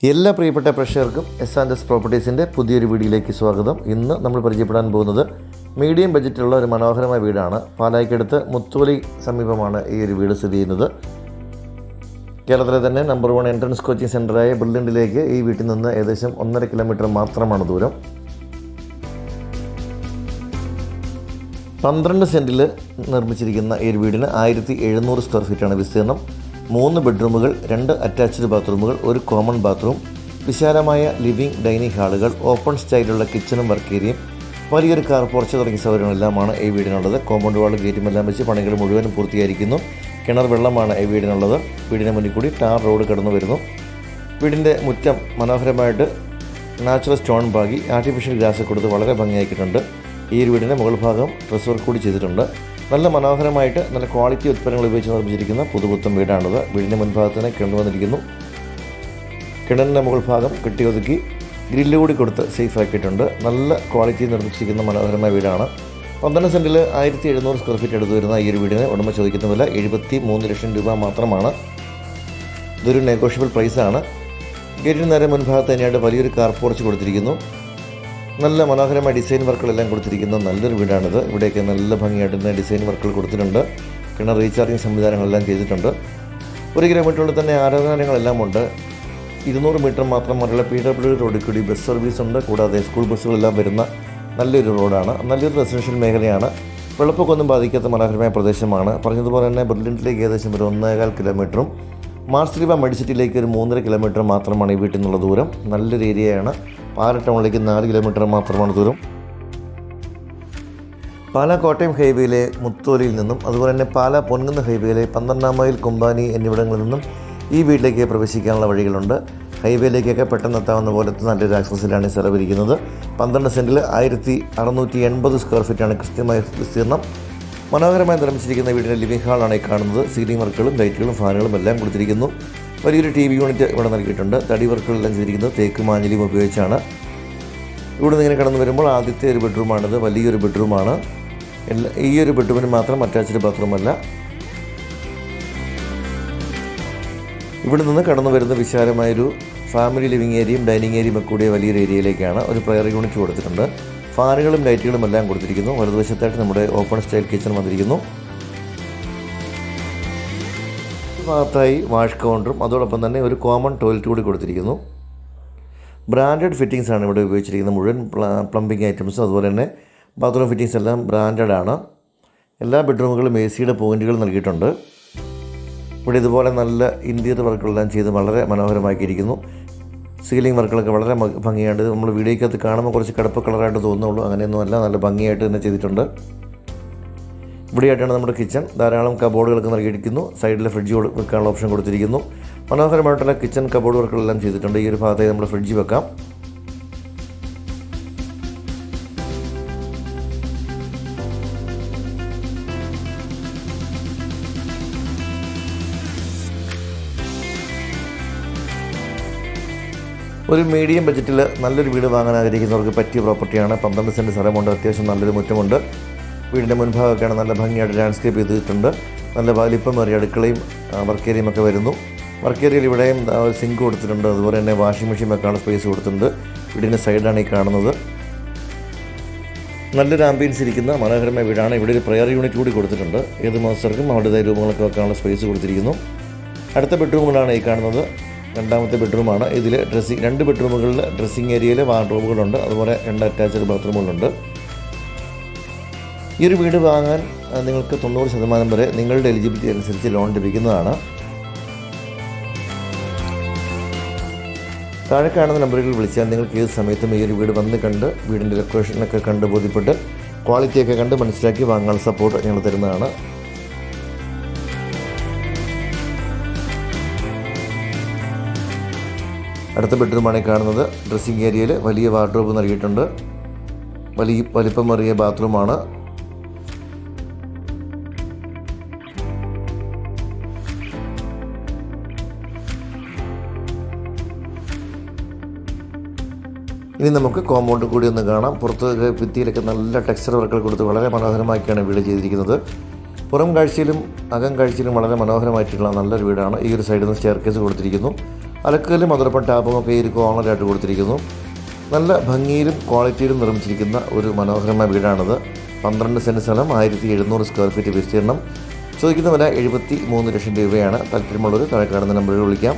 എല്ലാ പ്രിയപ്പെട്ട പ്രേക്ഷകർക്കും എസ് പ്രോപ്പർട്ടീസിൻ്റെ പുതിയൊരു വീഡിയോയിലേക്ക് സ്വാഗതം. ഇന്ന് നമ്മൾ പരിചയപ്പെടാൻ പോകുന്നത് മീഡിയം ബഡ്ജറ്റുള്ള ഒരു മനോഹരമായ വീടാണ്. പാലായ്ക്കടുത്ത് മുത്തോലി സമീപമാണ് ഈ ഒരു വീട് സ്ഥിതി ചെയ്യുന്നത്. കേരളത്തിലെ തന്നെ നമ്പർ 1 എൻട്രൻസ് കോച്ചിങ് സെൻ്ററായ ബ്രില്യൻറ്റിലേക്ക് ഈ വീട്ടിൽ നിന്ന് ഏകദേശം 1.5 കിലോമീറ്റർ മാത്രമാണ് ദൂരം. 12 സെൻറ്റിൽ നിർമ്മിച്ചിരിക്കുന്ന ഈ ഒരു വീടിന് 1700 സ്ക്വയർ ഫീറ്റാണ് വിസ്തീർണം. 3 ബെഡ്റൂമുകൾ, 2 അറ്റാച്ച്ഡ് ബാത്റൂമുകൾ, 1 കോമൺ ബാത്റൂം, വിശാലമായ ലിവിംഗ് ഡൈനിങ് ഹാളുകൾ, ഓപ്പൺ സ്റ്റൈലുള്ള കിച്ചണും വർക്ക് ഏരിയയും, വലിയൊരു കാർ പോർച്ച് തുടങ്ങിയ സൗകര്യങ്ങളെല്ലാമാണ് ഈ വീടിനുള്ളത്. കോമ്പൗണ്ട് വാൾ ഗേറ്റും എല്ലാം വെച്ച് പണികൾ മുഴുവനും പൂർത്തിയായിരിക്കുന്നു. കിണർ വെള്ളമാണ് ഈ വീടിനുള്ളത്. വീടിന് മുന്നിൽ കൂടി ടാർ റോഡ് കടന്നു വരുന്നു. വീടിൻ്റെ മുറ്റം മനോഹരമായിട്ട് നാച്ചുറൽ സ്റ്റോൺ പാകി ആർട്ടിഫിഷ്യൽ ഗ്രാസ് കൊടുത്ത് വളരെ ഭംഗിയാക്കിയിട്ടുണ്ട്. ഈ ഒരു വീടിൻ്റെ മുകൾ ഭാഗം ഡ്രസ് വർക്ക് കൂടി ചെയ്തിട്ടുണ്ട്. നല്ല മനോഹരമായിട്ട് നല്ല ക്വാളിറ്റി ഉൽപ്പന്നങ്ങൾ ഉപയോഗിച്ച് നിർമ്മിച്ചിരിക്കുന്ന പുതുപുത്തൻ വീടാണിത്. വീടിൻ്റെ മുൻഭാഗത്ത് തന്നെ കിണർ വന്നിരിക്കുന്നു. കിണറിൻ്റെ മുകൾ ഭാഗം കെട്ടിയൊതുക്കി ഗ്രില്ല് കൂടി കൊടുത്ത് സേഫ് ആക്കിയിട്ടുണ്ട്. നല്ല ക്വാളിറ്റി നിർമ്മിച്ചിരിക്കുന്ന മനോഹരമായ വീടാണ്. 12 സെൻറ്റിൽ 1700 സ്ക്വയർ ഫീറ്റ് എടുത്തു വരുന്ന ഈ ഒരു വീടിന് ഉടമ ചോദിക്കുന്ന വില 73 ലക്ഷം രൂപ മാത്രമാണ്. ഇതൊരു നെഗോഷ്യബിൾ പ്രൈസാണ്. ഗേറ്റിന് നേരെ മുൻഭാഗത്ത് തന്നെയായിട്ട് വലിയൊരു കാർ പോർച്ച് കൊടുത്തിരിക്കുന്നു. നല്ല മനോഹരമായ ഡിസൈൻ വർക്കുകളെല്ലാം കൊടുത്തിരിക്കുന്ന നല്ലൊരു വീടാണിത്. ഇവിടെയൊക്കെ നല്ല ഭംഗിയായിട്ട് തന്നെ ഡിസൈൻ വർക്കുകൾ കൊടുത്തിട്ടുണ്ട്. കിണർ റീചാർജിങ് സംവിധാനങ്ങളെല്ലാം ചെയ്തിട്ടുണ്ട്. 1 കിലോമീറ്ററിൽ തന്നെ ആരാധനാലയങ്ങളെല്ലാം ഉണ്ട്. 200 മീറ്റർ മാത്രം മറ്റുള്ള PWD റോഡിൽ കൂടി ബസ് സർവീസ് ഉണ്ട്. കൂടാതെ സ്കൂൾ ബസ്സുകളെല്ലാം വരുന്ന നല്ലൊരു റോഡാണ്. നല്ലൊരു റെസിഡൻഷ്യൽ മേഖലയാണ്. വെള്ളപ്പൊക്കമൊന്നും ബാധിക്കാത്ത മനോഹരമായ പ്രദേശമാണ്. പറഞ്ഞതുപോലെ തന്നെ ബ്രില്യൻറ്റിലേക്ക് ഏകദേശം ഒരു 1.25 കിലോമീറ്ററും മാർസിലിവ മെഡിസിറ്റിയിലേക്ക് ഒരു 3.5 കിലോമീറ്റർ മാത്രമാണ് ഈ വീട്ടിൽ നിന്നുള്ള ദൂരം. നല്ലൊരു ഏരിയയാണ്. പാല ടൗണിലേക്ക് 4 കിലോമീറ്റർ മാത്രമാണ് ദൂരം. പാലാ കോട്ടയം ഹൈവേയിലെ മുത്തോലിയിൽ നിന്നും അതുപോലെ തന്നെ പാലാ പൊൻകുന്ന് ഹൈവേയിലെ 12 മൈൽ കുമ്പാനി എന്നിവിടങ്ങളിൽ നിന്നും ഈ വീട്ടിലേക്ക് പ്രവേശിക്കാനുള്ള വഴികളുണ്ട്. ഹൈവേയിലേക്കൊക്കെ പെട്ടെന്ന് എത്താവുന്ന പോലത്തെ നല്ലൊരു ആക്സസിലാണ് ഈ സ്ഥലം ഇരിക്കുന്നത്. 12 സെൻറ്റിൽ 1680 സ്ക്വയർ ഫീറ്റാണ് കൃത്യമായ വിസ്തീർണം. മനോഹരമായി നിർമ്മിച്ചിരിക്കുന്ന വീടിൻ്റെ ലിവിംഗ് ഹാളാണ് ഈ കാണുന്നത്. സീലിംഗ് വർക്കുകളും ലൈറ്റുകളും ഫാനുകളും എല്ലാം കൊടുത്തിരിക്കുന്നു. വലിയൊരു TV യൂണിറ്റ് ഇവിടെ നൽകിയിട്ടുണ്ട്. തടി വർക്കുകളെല്ലാം ചെയ്തിരിക്കുന്നത് തേക്ക് മാഞ്ഞിലിയും ഉപയോഗിച്ചാണ്. ഇവിടെ നിന്ന് ഇങ്ങനെ കടന്നു വരുമ്പോൾ ആദ്യത്തെ ഒരു ബെഡ്റൂമാണിത്. വലിയൊരു ബെഡ്റൂമാണ്. ഈ ഒരു ബെഡ്റൂമിന് മാത്രം അറ്റാച്ച്ഡ് ബാത്റൂമല്ല. ഇവിടെ നിന്ന് കടന്നു വരുന്ന വിശാലമായൊരു ഫാമിലി ലിവിംഗ് ഏരിയയും ഡൈനിങ് ഏരിയയും ഒക്കെ കൂടിയ വലിയൊരു ഏരിയയിലേക്കാണ്. ഒരു പ്രയർ യൂണിറ്റ് കൊടുത്തിട്ടുണ്ട്. ഫാനുകളും ലൈറ്റുകളും എല്ലാം കൊടുത്തിരിക്കുന്നു. വലതുവശത്തായിട്ട് നമ്മുടെ ഓപ്പൺ സ്റ്റൈൽ കിച്ചൺ വന്നിരിക്കുന്നു. ഭാഗത്തായി വാഷ് കൗണ്ടറും അതോടൊപ്പം തന്നെ ഒരു കോമൺ ടോയ്ലറ്റ് കൂടി കൊടുത്തിരിക്കുന്നു. ബ്രാൻഡഡ് ഫിറ്റിങ്സ് ആണ് ഇവിടെ ഉപയോഗിച്ചിരിക്കുന്നത്. മുഴുവൻ പ്ലംബിംഗ് ഐറ്റംസും അതുപോലെ തന്നെ ബാത്റൂം ഫിറ്റിങ്സ് എല്ലാം ബ്രാൻഡഡ് ആണ്. എല്ലാ ബെഡ്റൂമുകളും AC-യുടെ പോയിൻറ്റുകൾ നൽകിയിട്ടുണ്ട്. ഇവിടെ ഇതുപോലെ നല്ല ഇൻറ്റീരിയർ വർക്കുകളെല്ലാം ചെയ്ത് വളരെ മനോഹരമാക്കിയിരിക്കുന്നു. സീലിംഗ് വർക്കുകളൊക്കെ വളരെ ഭംഗിയായിട്ട് നമ്മൾ വീഡിയോയ്ക്കകത്ത് കാണുമ്പോൾ കുറച്ച് കടുപ്പ് കളറായിട്ട് തോന്നുള്ളൂ. അങ്ങനെയൊന്നുമല്ല, നല്ല ഭംഗിയായിട്ട് തന്നെ ചെയ്തിട്ടുണ്ട്. ഇവിടെയായിട്ടാണ് നമ്മുടെ കിച്ചൺ. ധാരാളം കബോർഡുകളൊക്കെ നൽകിയിരിക്കുന്നു. സൈഡിൽ ഫ്രിഡ്ജ് വെക്കാനുള്ള ഓപ്ഷൻ കൊടുത്തിരിക്കുന്നു. മനോഹരമായിട്ടുള്ള കിച്ചൺ കബോർഡ് വർക്കുകളെല്ലാം ചെയ്തിട്ടുണ്ട്. ഈ ഒരു ഭാഗത്തായി നമ്മൾ ഫ്രിഡ്ജ് വെക്കാം. ഒരു മീഡിയം ബഡ്ജറ്റിൽ നല്ലൊരു വീട് വാങ്ങാൻ ആഗ്രഹിക്കുന്നവർക്ക് പറ്റിയ പ്രോപ്പർട്ടിയാണ്. 12 സെൻറ്റ് സ്ഥലമുണ്ട്. അത്യാവശ്യം നല്ലൊരു മുറ്റമുണ്ട്. വീടിൻ്റെ മുൻഭാഗമൊക്കെയാണ് നല്ല ഭംഗിയായിട്ട് ലാൻഡ്സ്കേപ്പ് ചെയ്തിട്ടുണ്ട്. നല്ല വലിപ്പമേറിയ അടുക്കളയും വർക്ക് ഏരിയയും ഒക്കെ വരുന്നു. വർക്ക് ഏരിയയിൽ ഇവിടെയും ഒരു സിങ്ക് കൊടുത്തിട്ടുണ്ട്. അതുപോലെ തന്നെ വാഷിംഗ് മെഷീൻ വെക്കാനുള്ള സ്പേസ് കൊടുത്തിട്ടുണ്ട്. വീടിൻ്റെ സൈഡാണ് ഈ കാണുന്നത്. നല്ലൊരു ആംബിയൻസ് ഇരിക്കുന്ന മനോഹരമായ വീടാണ്. ഇവിടെ ഒരു പ്രയർ യൂണിറ്റ് കൂടി കൊടുത്തിട്ടുണ്ട്. ഏത് മാസ്റ്റർക്കും അവരുടേതായ രൂപങ്ങളൊക്കെ വെക്കാനുള്ള സ്പേസ് കൊടുത്തിരിക്കുന്നു. അടുത്ത ബെഡ്റൂമുകളാണ് ഈ കാണുന്നത്. രണ്ടാമത്തെ ബെഡ്റൂമാണ്. ഇതിൽ 2 ബെഡ്റൂമുകളിൽ ഡ്രസ്സിങ് ഏരിയയിൽ വാർഡ്രോബുകളുണ്ട്. അതുപോലെ 2 അറ്റാച്ച്ഡ് ബാത്റൂമുകളുണ്ട്. ഈ ഒരു വീട് വാങ്ങാൻ നിങ്ങൾക്ക് 90% വരെ നിങ്ങളുടെ എലിജിബിലിറ്റി അനുസരിച്ച് ലോൺ ലഭിക്കുന്നതാണ്. താഴെ കാണുന്ന നമ്പറുകളിൽ വിളിച്ചാൽ നിങ്ങൾക്ക് ഏത് സമയത്തും ഈ ഒരു വീട് വന്ന് കണ്ട് വീടിൻ്റെ ലൊക്കേഷനൊക്കെ കണ്ട് ബോധ്യപ്പെട്ട് ക്വാളിറ്റിയൊക്കെ കണ്ട് മനസ്സിലാക്കി വാങ്ങാൻ സപ്പോർട്ട് ഞങ്ങൾ തരുന്നതാണ്. അടുത്ത ബെഡ്റൂമാണ് ഈ കാണുന്നത്. ഡ്രസ്സിങ് ഏരിയയിൽ വലിയ വാർഡ്രോബ് നൽകിയിട്ടുണ്ട്. വലിപ്പമേറിയ ബാത്റൂമാണ്. ഇനി നമുക്ക് കോമ്പൗണ്ട് കൂടി ഒന്ന് കാണാം. പുറത്ത് ഭിത്തിയിലൊക്കെ നല്ല ടെക്സ്ചർ വർക്കുകൾ കൊടുത്ത് വളരെ മനോഹരമാക്കിയാണ് വീട് ചെയ്തിരിക്കുന്നത്. പുറം കാഴ്ചയിലും അകം കാഴ്ചയിലും വളരെ മനോഹരമായിട്ടുള്ള നല്ലൊരു വീടാണ്. ഈ ഒരു സൈഡിൽ നിന്ന് സ്റ്റെയർ കേസ് കൊടുത്തിരിക്കുന്നു. അലക്കല്ലും അതോടൊപ്പം ടാപ്പും ഒക്കെ ഈ ഒരു കോർണറായിട്ട് കൊടുത്തിരിക്കുന്നു. നല്ല ഭംഗിയിലും ക്വാളിറ്റിയിലും നിർമ്മിച്ചിരിക്കുന്ന ഒരു മനോഹരമായ വീടാണിത്. 12 സെൻറ്റ് സ്ഥലം, 1700 സ്ക്വയർ ഫീറ്റ് വിസ്തീർണം. ചോദിക്കുന്ന വില 73 ലക്ഷം രൂപയാണ്. താല്പര്യമുള്ളവർ താഴെ കാണുന്ന നമ്പറിൽ വിളിക്കാം.